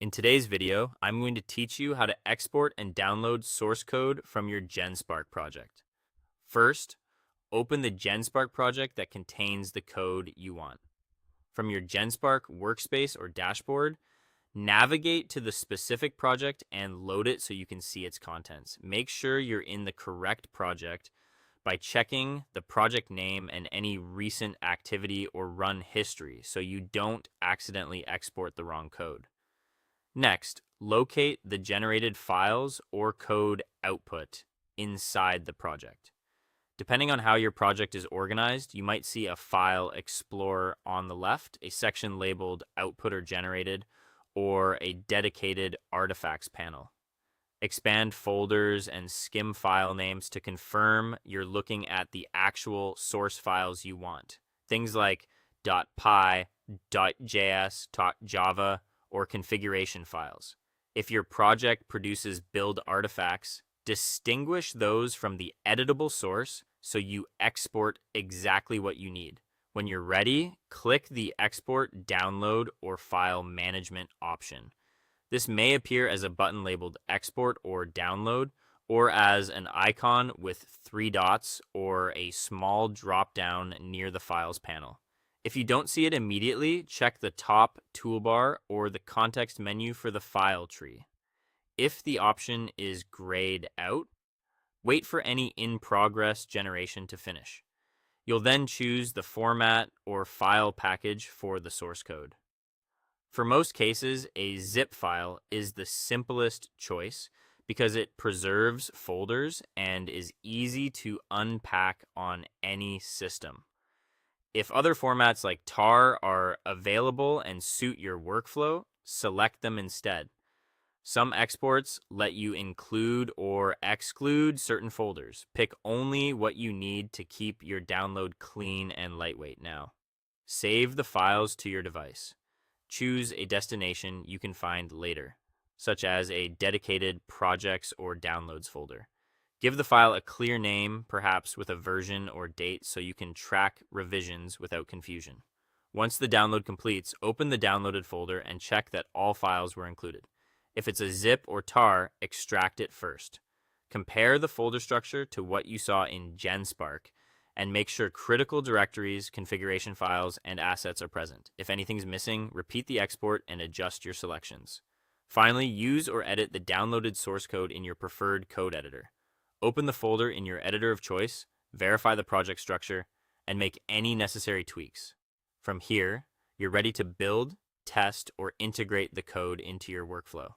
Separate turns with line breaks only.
In today's video, I'm going to teach you how to export and download source code from your Genspark project. First, open the Genspark project that contains the code you want. From your Genspark workspace or dashboard, navigate to the specific project and load it so you can see its contents. Make sure you're in the correct project by checking the project name and any recent activity or run history so you don't accidentally export the wrong code. Next, locate the generated files or code output inside the project. Depending on how your project is organized, you might see a file explorer on the left, a section labeled output or generated, or a dedicated artifacts panel. Expand folders and skim file names to confirm you're looking at the actual source files you want. Things like .py, .js, .java, or configuration files. If your project produces build artifacts, distinguish those from the editable source so you export exactly what you need. When you're ready, click the Export, Download, or File Management option. This may appear as a button labeled Export or Download, or as an icon with 3 dots or a small drop down near the Files panel. If you don't see it immediately, check the top toolbar or the context menu for the file tree. If the option is grayed out, wait for any in-progress generation to finish. You'll then choose the format or file package for the source code. For most cases, a zip file is the simplest choice because it preserves folders and is easy to unpack on any system. If other formats like tar are available and suit your workflow, select them instead. Some exports let you include or exclude certain folders. Pick only what you need to keep your download clean and lightweight now. Save the files to your device. Choose a destination you can find later, such as a dedicated projects or downloads folder. Give the file a clear name, perhaps with a version or date, so you can track revisions without confusion. Once the download completes, open the downloaded folder and check that all files were included. If it's a zip or tar, extract it first. Compare the folder structure to what you saw in Genspark and make sure critical directories, configuration files, and assets are present. If anything's missing, repeat the export and adjust your selections. Finally, use or edit the downloaded source code in your preferred code editor. Open the folder in your editor of choice, verify the project structure, and make any necessary tweaks. From here, you're ready to build, test, or integrate the code into your workflow.